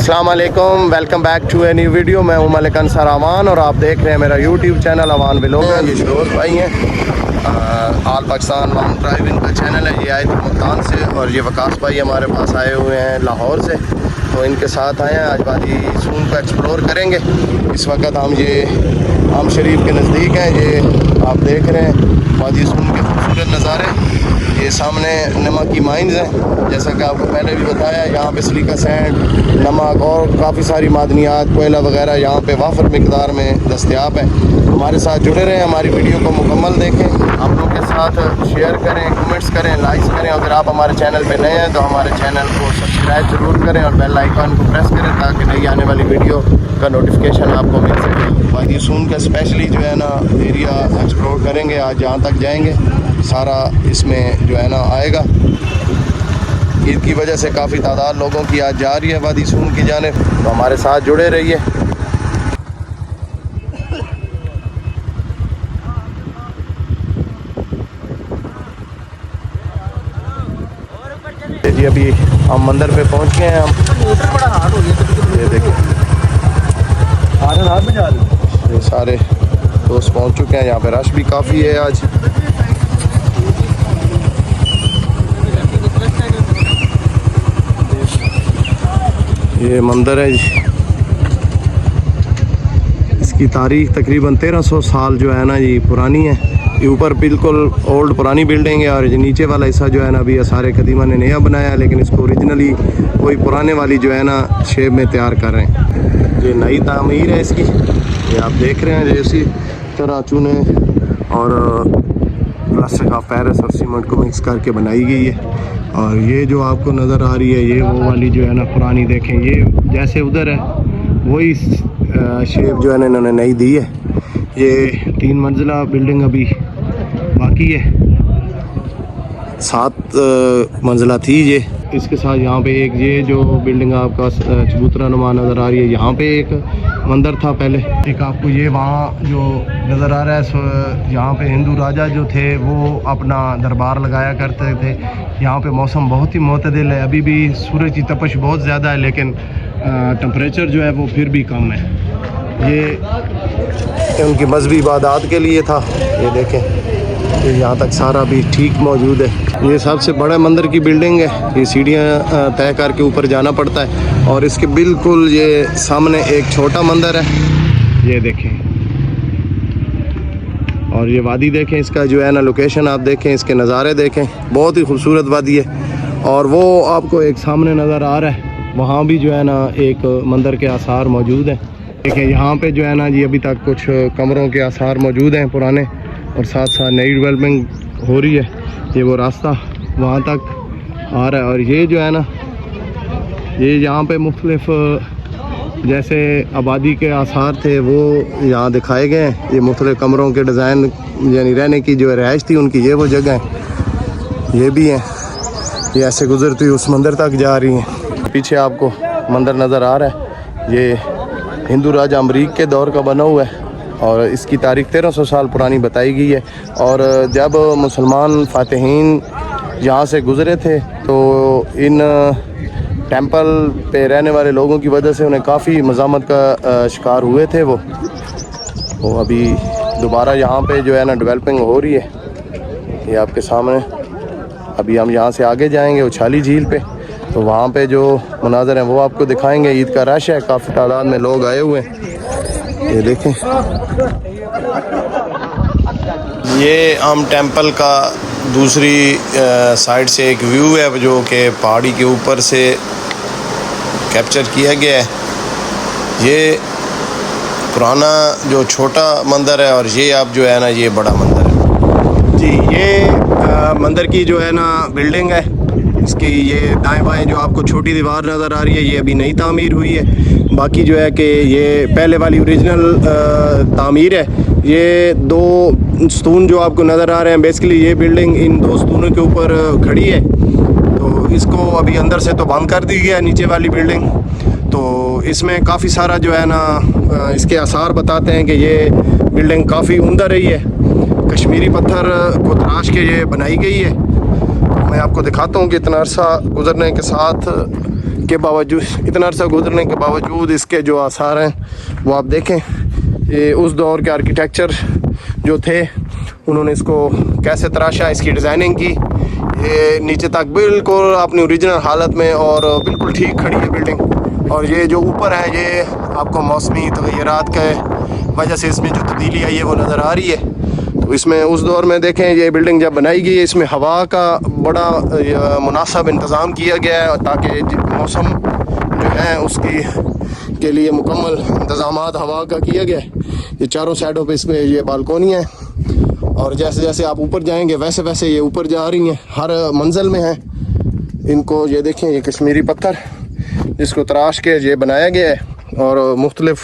अस्सलाम वालेकुम, welcome back to a new video. मैं हूं मलिक अंसार अमान और आप देख रहे हैं मेरा यूट्यूब चैनल अमान व्लॉगर। ये शरोज भाई हैं, आल पाकिस्तान लॉन्ग ड्राइविंग का चैनल है। ये आए थे मुल्तान से और ये वकास भाई हमारे पास आए हुए हैं लाहौर से, तो इनके साथ आए हैं। आज वादी सून को एक्सप्लोर करेंगे। इस वक्त हम ये आम शरीफ के नज़दीक हैं। ये आप देख रहे हैं वादी सून के खूबसूरत नज़ारे। ये सामने नमक की माइंस हैं, जैसा कि आपको पहले भी बताया। यहाँ पे सिलिका सैंड, नमक और काफ़ी सारी मादनियात, कोयला वगैरह यहाँ पे वाफर मिकदार में दस्तयाब है। हमारे साथ जुड़े रहें, हमारी वीडियो को मुकम्मल देखें, आप लोगों के साथ शेयर करें, कमेंट्स करें, लाइक्स करें। अगर आप हमारे चैनल पे नए हैं तो हमारे चैनल को सब्सक्राइब ज़रूर करें और बेल आइकन को प्रेस करें ताकि नई आने वाली वीडियो का नोटिफिकेशन आपको मिल सके। वादी सून का स्पेशली जो है ना एरिया एक्सप्लोर करेंगे। आज जहाँ तक जाएंगे सारा इसमें जो है ना आएगा। ईद की वजह से काफ़ी तादाद लोगों की आज जा रही है वादी सून की जानिब, तो हमारे साथ जुड़े रहिए। जी अभी हम मंदिर पे पहुंच गए हैं। हम ये देखिए ये सारे दोस्त पहुंच चुके हैं। यहाँ पे रश भी काफ़ी है आज। ये मंदिर है जी, इसकी तारीख तकरीबन 1300 साल जो है ना ये पुरानी है। ये ऊपर बिल्कुल ओल्ड पुरानी बिल्डिंग है और ये नीचे वाला हिस्सा जो है ना अभी सारे कदीमा ने नया बनाया है, लेकिन इसको ओरिजिनली वही पुराने वाली जो है ना शेप में तैयार कर रहे हैं। ये नई तामीर है इसकी, ये आप देख रहे हैं। जैसी तरह चूने और प्लास्टिक ऑफ पेरिस और सीमेंट को मिक्स करके बनाई गई है। और ये जो आपको नज़र आ रही है ये वो वाली जो है ना पुरानी, देखें ये जैसे उधर है वही शेप जो है ना इन्होंने नई दी है। ये 3 मंजिला बिल्डिंग अभी बाकी है, 7 मंजिला थी ये। इसके साथ यहाँ पे एक ये जो बिल्डिंग आपका चबूतरा नुमा नज़र आ रही है, यहाँ पे एक मंदिर था पहले। एक आपको ये वहाँ जो नज़र आ रहा है, यहाँ पे हिंदू राजा जो थे वो अपना दरबार लगाया करते थे। यहाँ पे मौसम बहुत ही मोतदिल है। अभी भी सूरज की तपश बहुत ज़्यादा है, लेकिन टेम्परेचर जो है वो फिर भी कम है। ये उनकी मजहबी इबादत के लिए था। ये देखें ये यहाँ तक सारा भी ठीक मौजूद है। ये सबसे बड़ा मंदिर की बिल्डिंग है। ये सीढ़ियाँ तय करके ऊपर जाना पड़ता है और इसके बिल्कुल ये सामने एक छोटा मंदिर है, ये देखें। और ये वादी देखें, इसका जो है ना लोकेशन आप देखें, इसके नज़ारे देखें, बहुत ही खूबसूरत वादी है। और वो आपको एक सामने नज़र आ रहा है, वहाँ भी जो है ना एक मंदिर के आसार मौजूद हैं। देखिए यहाँ पे जो है ना जी अभी तक कुछ कमरों के आसार मौजूद हैं पुराने, और साथ साथ नई डेवलपमेंट हो रही है। ये वो रास्ता वहाँ तक आ रहा है। और ये जो है ना ये यहाँ पे मुख्तलिफ जैसे आबादी के आसार थे वो यहाँ दिखाए गए हैं। ये मुख्तलिफ कमरों के डिज़ाइन यानी रहने की जो रिहाइश थी उनकी, ये वो जगह है, ये भी हैं। ये ऐसे गुजरती हुई उस मंदिर तक जा रही हैं। पीछे आपको मंदिर नज़र आ रहा है, ये हिंदू राजा अमरीक के दौर का बना हुआ है और इसकी तारीख 1300 साल पुरानी बताई गई है। और जब मुसलमान फातिहीन यहाँ से गुज़रे थे तो इन टेंपल पे रहने वाले लोगों की वजह से उन्हें काफ़ी मज़ामत का शिकार हुए थे। वो अभी दोबारा यहाँ पे जो है ना डेवलपिंग हो रही है। ये आपके सामने अभी हम यहाँ से आगे जाएंगे उछाली झील पे, तो वहाँ पे जो मनाज़र हैं वो आपको दिखाएंगे। ईद का रश है, काफ़ी तादाद में लोग आए हुए हैं। ये देखें ये आम टेंपल का दूसरी साइड से एक व्यू है जो कि पहाड़ी के ऊपर से कैप्चर किया गया है। ये पुराना जो छोटा मंदिर है और ये आप जो है ना ये बड़ा मंदिर है जी। ये मंदिर की जो है ना बिल्डिंग है, इसकी ये दाएं बाएं जो आपको छोटी दीवार नज़र आ रही है ये अभी नई तामीर हुई है। बाकी जो है कि ये पहले वाली ओरिजिनल तामीर है। ये 2 स्तून जो आपको नज़र आ रहे हैं, बेसिकली ये बिल्डिंग इन 2 स्तूनों के ऊपर खड़ी है। तो इसको अभी अंदर से तो बंद कर दी गया है नीचे वाली बिल्डिंग। तो इसमें काफ़ी सारा जो है ना इसके आसार बताते हैं कि ये बिल्डिंग काफ़ी उम्दा रही है। कश्मीरी पत्थर को तराश के ये बनाई गई है। मैं आपको दिखाता हूँ कि इतना अरसा गुजरने के साथ के बावजूद, इतना अर्सा गुजरने के बावजूद इसके जो आसार हैं वो आप देखें। ये उस दौर के आर्किटेक्चर जो थे उन्होंने इसको कैसे तराशा, इसकी डिज़ाइनिंग की। ये नीचे तक बिल्कुल अपनी ओरिजिनल हालत में और बिल्कुल ठीक खड़ी है बिल्डिंग। और ये जो ऊपर है ये आपको मौसमी तग़य्युरात के वजह से इसमें जो तब्दीली आई है वो नज़र आ रही है। तो इसमें उस दौर में देखें ये बिल्डिंग जब बनाई गई है इसमें हवा का बड़ा मुनासिब इंतज़ाम किया गया है ताकि मौसम जो है उसकी के लिए मुकम्मल इंतज़ाम हवा का किया गया है। ये चारों साइडों पे इसमें ये बालकोनी है और जैसे जैसे आप ऊपर जाएंगे वैसे वैसे ये ऊपर जा रही हैं, हर मंजिल में है। इनको ये देखें, ये कश्मीरी पत्थर जिसको तराश के ये बनाया गया है और मुख्तलिफ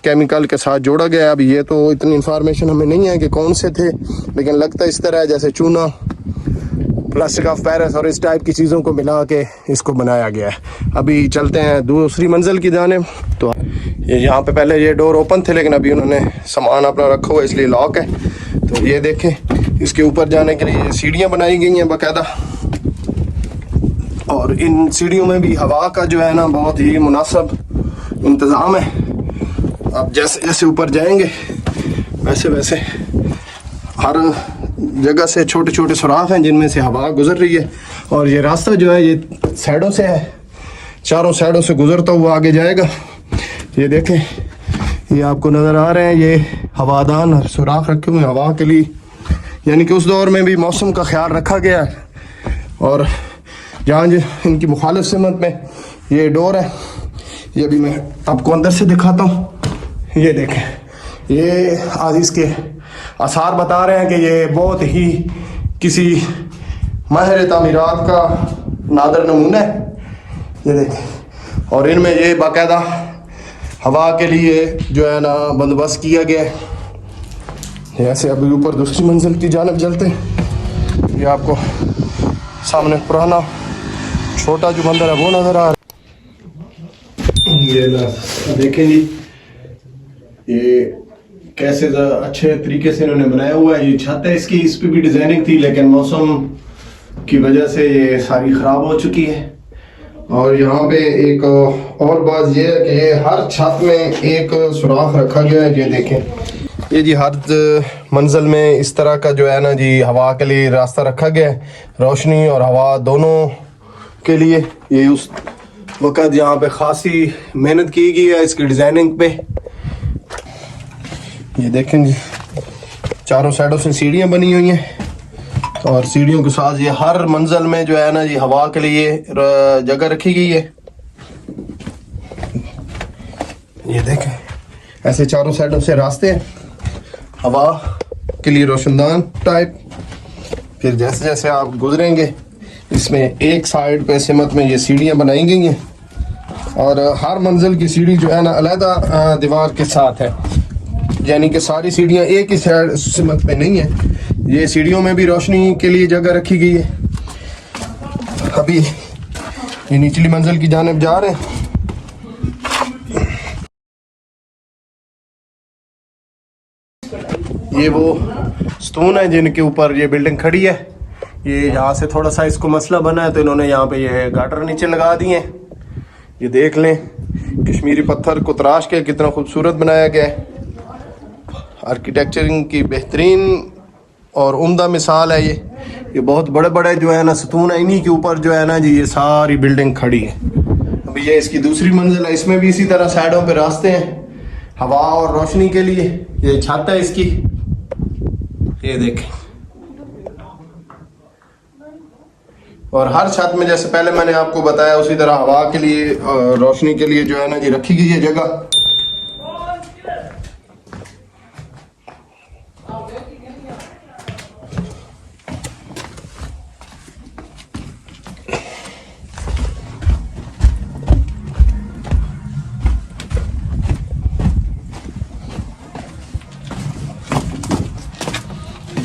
केमिकल के साथ जोड़ा गया है। अब ये तो इतनी इंफॉर्मेशन हमें नहीं है कि कौन से थे, लेकिन लगता इस तरह है जैसे चूना, प्लास्टिक ऑफ पेरिस और इस टाइप की चीज़ों को मिला के इसको बनाया गया है। अभी चलते हैं दूसरी मंजिल की जानिब। तो ये यहाँ पे पहले ये डोर ओपन थे लेकिन अभी उन्होंने सामान अपना रखा हुआ इसलिए लॉक है। तो ये देखें, इसके ऊपर जाने के लिए सीढ़ियाँ बनाई गई हैं बाकायदा और इन सीढ़ियों में भी हवा का जो है ना बहुत ही मुनासिब इंतज़ाम है। आप जैसे जैसे ऊपर जाएंगे वैसे वैसे हर जगह से छोटे छोटे सुराख हैं जिनमें से हवा गुजर रही है। और ये रास्ता जो है ये साइडों से है, चारों साइडों से गुजरता हुआ आगे जाएगा। ये देखें, ये आपको नज़र आ रहे हैं, ये हवादान सुराख रखे हुए हवा के लिए, यानी कि उस दौर में भी मौसम का ख्याल रखा गया है। और जहाँ इनकी मुखालिफ सिमत में ये डोर है, ये भी मैं आपको अंदर से दिखाता हूँ। ये देखें, ये आज इसके आसार बता रहे हैं कि ये बहुत ही किसी माहिर तामीरात का नादर नमूना है। ये देखें, और इनमें ये बाकायदा हवा के लिए जो है ना बंदोबस्त किया गया है। ऐसे अभी ऊपर दूसरी मंजिल की जानिब चलते हैं। ये आपको सामने पुराना छोटा जो मंदिर है वो नज़र आ रहा है। ये देखें जी, ये कैसे अच्छे तरीके से इन्होंने बनाया हुआ है। ये छत है इसकी, इस पर भी डिज़ाइनिंग थी लेकिन मौसम की वजह से ये सारी ख़राब हो चुकी है। और यहाँ पे एक और बात ये है कि ये हर छत में एक सुराख रखा गया है। ये देखें, ये जी हर मंजिल में इस तरह का जो है ना जी हवा के लिए रास्ता रखा गया है, रोशनी और हवा दोनों के लिए। ये उस वक़्त यहाँ पे ख़ासी मेहनत की गई है इसकी डिज़ाइनिंग पे। ये देखें जी, चारों साइडों से सीढ़ियाँ बनी हुई हैं और सीढ़ियों के साथ ये हर मंजिल में जो है ना जी हवा के लिए जगह रखी गई है। ये देखें, ऐसे चारों साइडों से रास्ते हैं हवा के लिए रोशनदान टाइप। फिर जैसे जैसे आप गुजरेंगे इसमें एक साइड पे सिमत में ये सीढ़ियाँ बनाई गई हैं और हर मंजिल की सीढ़ी जो है ना अलहदा दीवार के साथ है, यानी कि सारी सीढ़ियाँ एक ही साइड सिमत में नहीं है। ये सीढ़ियों में भी रोशनी के लिए जगह रखी गई है। अभी ये निचली मंजिल की जानिब जा रहे हैं। ये वो स्तून है जिनके ऊपर ये बिल्डिंग खड़ी है। ये यहाँ से थोड़ा सा इसको मसला बना है तो इन्होंने यहाँ पे ये गाटर नीचे लगा दिए हैं। ये देख लें, कश्मीरी पत्थर को तराश के कितना खूबसूरत बनाया गया है। आर्किटेक्चरिंग की बेहतरीन और उम्दा मिसाल है ये बहुत बड़े बड़े जो है ना सतून है, इन्हीं के ऊपर जो है ना जी ये सारी बिल्डिंग खड़ी है। अभी ये इसकी दूसरी मंजिल है, इसमें भी इसी तरह साइडों पे रास्ते हैं हवा और रोशनी के लिए। ये छत है इसकी, ये देखें। और हर छत में जैसे पहले मैंने आपको बताया उसी तरह हवा के लिए रोशनी के लिए जो है ना जी रखी गई है जगह।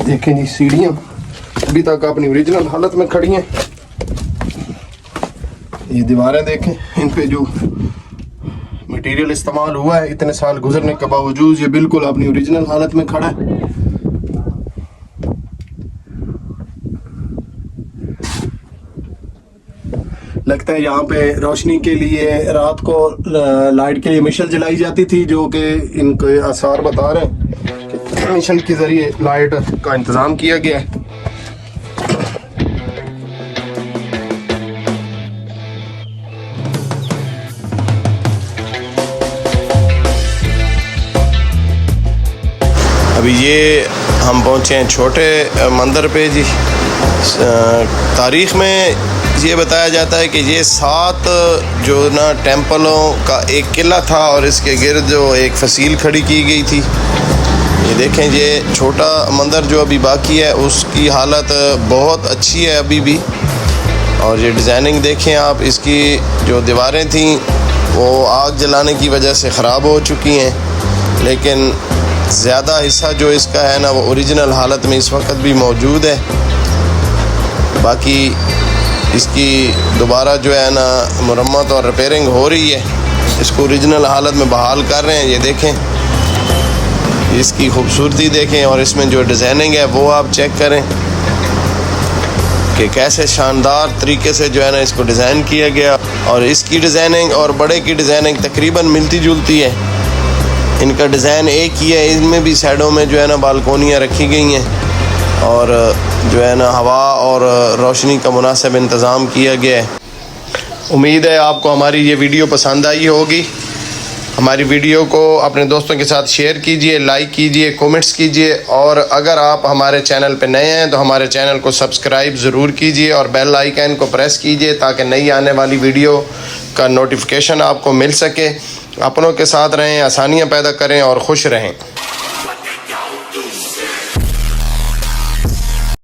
देखें जी, सीढ़ियाँ अभी तक अपनी ओरिजिनल हालत में खड़ी हैं। ये दीवारें देखें, इन पे जो मटेरियल इस्तेमाल हुआ है इतने साल गुजरने के बावजूद ये बिल्कुल अपनी ओरिजिनल हालत में खड़ा है। लगता सकते हैं यहाँ पे रोशनी के लिए रात को लाइट के लिए मिशल जलाई जाती थी, जो कि इनके आसार बता रहे हैं कि मिशल के ज़रिए लाइट का इंतज़ाम किया गया है। अभी ये हम पहुँचे हैं छोटे मंदिर पे जी। तारीख़ में ये बताया जाता है कि ये 7 जो ना टेम्पलों का एक किला था और इसके गिर्द जो एक फसील खड़ी की गई थी। ये देखें, ये छोटा मंदिर जो अभी बाकी है उसकी हालत बहुत अच्छी है अभी भी। और ये डिज़ाइनिंग देखें आप, इसकी जो दीवारें थीं वो आग जलाने की वजह से ख़राब हो चुकी हैं, लेकिन ज़्यादा हिस्सा जो इसका है ना वो ओरिजिनल हालत में इस वक्त भी मौजूद है। बाकी इसकी दोबारा जो है ना मरम्मत और रिपेयरिंग हो रही है, इसको ओरिजिनल हालत में बहाल कर रहे हैं। ये देखें, इसकी खूबसूरती देखें और इसमें जो डिज़ाइनिंग है वो आप चेक करें कि कैसे शानदार तरीके से जो है ना इसको डिज़ाइन किया गया। और इसकी डिज़ाइनिंग और बड़े की डिज़ाइनिंग तकरीबन मिलती जुलती है, इनका डिज़ाइन एक ही है। इनमें भी साइडों में जो है ना बालकोनियाँ रखी गई हैं और जो है ना हवा और रोशनी का मुनासिब इंतज़ाम किया गया है। उम्मीद है आपको हमारी ये वीडियो पसंद आई होगी। हमारी वीडियो को अपने दोस्तों के साथ शेयर कीजिए, लाइक कीजिए, कमेंट्स कीजिए। और अगर आप हमारे चैनल पर नए हैं तो हमारे चैनल को सब्सक्राइब ज़रूर कीजिए और बेल आइकन को प्रेस कीजिए ताकि नई आने वाली वीडियो का नोटिफिकेशन आपको मिल सके। अपनों के साथ रहें, आसानियाँ पैदा करें और खुश रहें।